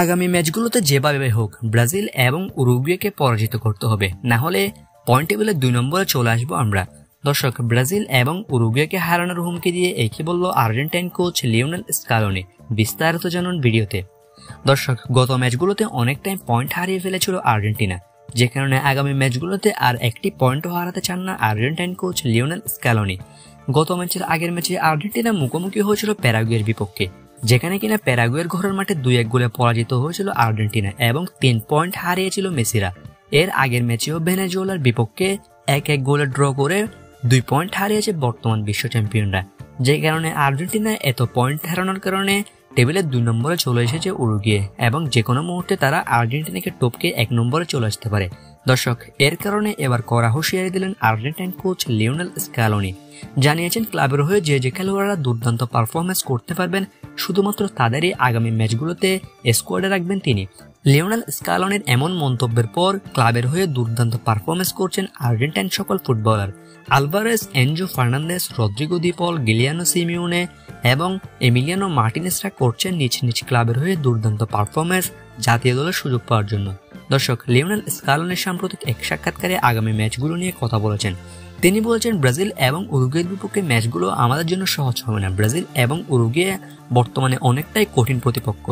আগামী ম্যাচগুলোতে যেভাবে হোক ব্রাজিল এবং উরুগুয়েকে পরাজিত করতে হবে, না হলে পয়েন্ট টেবিলে 2 নম্বরে চলে আসবো আমরা। দর্শক, ব্রাজিল এবং উরুগুয়েকে হারানোর হুমকি দিয়ে একই বলল আর্জেন্টাইন কোচ লিওনেল স্কালোনি। বিস্তারিত জানুন ভিডিওতে। দর্শক, গত ম্যাচগুলোতে অনেকটাই পয়েন্ট হারিয়ে ফেলেছিল আর্জেন্টিনা, যে কারণে আগামী ম্যাচগুলোতে আর একটি পয়েন্টও হারাতে চান না আর্জেন্টাইন কোচ লিওনেল স্কালোনি। গত ম্যাচের আগের ম্যাচে আর্জেন্টিনা মুখোমুখি হয়েছিল প্যারাগুয়ের বিপক্ষে, যেখানে কিনা প্যারাগুয়ের ঘরের মাঠে 2-1 গোলে পরাজিত হয়েছিল আর্জেন্টিনা এবং 3 পয়েন্ট হারিয়েছিল মেসিরা। এর আগের ম্যাচেও ভেনেজুয়েলার বিপক্ষে 1-1 গোলে ড্র করে 2 পয়েন্ট হারিয়েছে বর্তমান বিশ্ব চ্যাম্পিয়নরা, যে কারণে আর্জেন্টিনা এত পয়েন্ট হারানোর কারণে টেবিলের 2 নম্বরে চলে এসেছে উরুগুয়ে এবং যে কোনো মুহূর্তে তারা আর্জেন্টিনাকে টপকে 1 নম্বরে চলে আসতে পারে। দর্শক, এর কারণে এবার কড়া হুঁশিয়ারি দিলেন আর্জেন্টাইন কোচ লিওনেল স্কালোনি। জানিয়েছেন ক্লাবের হয়ে যে খেলোয়াড়রা দুর্দান্ত পারফরমেন্স করতে পারবেন শুধুমাত্র তাদেরই আগামী ম্যাচগুলোতে স্কোয়াডে রাখবেন তিনি। লিওনেল স্কালোনির এমন মন্তব্যের পর ক্লাবের হয়ে দুর্দান্ত পারফরমেন্স করছেন আর্জেন্টাইন সকল footballer. Alvarez, Enzo Fernandez, Rodrigo de Paul, Giuliano Simeone এবং এমিলিয়ানো মার্টিনেসরা করছেন নিজ নিজ ক্লাবের হয়ে দুর্দান্ত পারফরমেন্স জাতীয় দলের সুযোগ পাওয়ার জন্য। দর্শক, লিওনেল স্কালোনির সাম্প্রতিক এক সাক্ষাৎকারে আগামী ম্যাচগুলো নিয়ে কথা বলেছেন। তিনি বলেছেন, ব্রাজিল এবং উরুগুয়ের বিপক্ষে ম্যাচগুলো আমাদের জন্য সহজ হবে না। ব্রাজিল এবং উরুগুয়ে বর্তমানে অনেকটাই কঠিন প্রতিপক্ষ,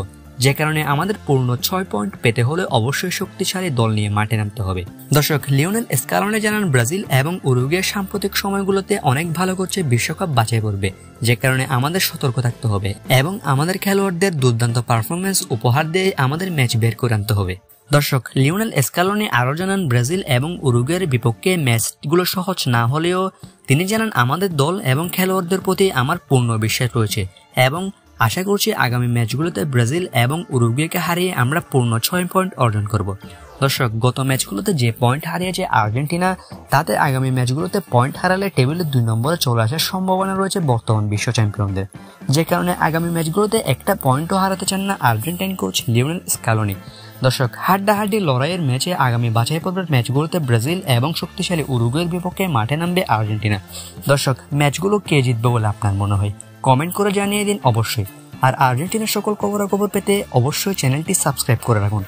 যে কারণে আমাদের পূর্ণ 6 পয়েন্ট পেতে হলে অবশ্যই শক্তিশালী দল নিয়ে মাঠে নামতে হবে। দর্শক, লিওনেল স্কালোনি জানান, ব্রাজিল এবং উরুগুয়ের সাম্প্রতিক সময়গুলোতে অনেক ভালো করছে বিশ্বকাপ বাছাই করবে, যে কারণে আমাদের সতর্ক থাকতে হবে এবং আমাদের খেলোয়াড়দের দুর্দান্ত পারফরমেন্স উপহার দিয়ে আমাদের ম্যাচ বের করে আনতে হবে। দর্শক, লিওনেল স্কালোনি আরও জানান, ব্রাজিল এবং উরুগুয়ের বিপক্ষে ম্যাচগুলো সহজ না হলেও তিনি জানান, আমাদের দল এবং খেলোয়াড়দের প্রতি আমার পূর্ণ বিশ্বাস রয়েছে এবং আশা করছি আগামী ম্যাচগুলোতে ব্রাজিল এবং উরুগুয়েকে হারিয়ে আমরা পূর্ণ 6 পয়েন্ট অর্জন করব। দর্শক, গত ম্যাচগুলোতে যে পয়েন্ট হারিয়েছে আর্জেন্টিনা, তাতে আগামী ম্যাচগুলোতে পয়েন্ট হারালে টেবিলে 2 নম্বরে চলে আসার সম্ভাবনা রয়েছে বর্তমান বিশ্ব চ্যাম্পিয়নদের, যে কারণে আগামী ম্যাচগুলোতে একটা পয়েন্টও হারাতে চান না আর্জেন্টাইন কোচ লিওনেল স্কালোনি। দর্শক, হাড্ডাহাড্ডি লড়াইয়ের ম্যাচে আগামী বাছাই পর্বের ম্যাচগুলোতে ব্রাজিল এবং শক্তিশালী উরুগুয়ের বিপক্ষে মাঠে নামবে আর্জেন্টিনা। দর্শক, ম্যাচগুলো কে জিতবে বলে আপনার মনে হয় কমেন্ট করে জানিয়ে দিন অবশ্যই। আর আর্জেন্টিনার সকল খবরাখবর পেতে অবশ্যই চ্যানেলটি সাবস্ক্রাইব করে রাখুন।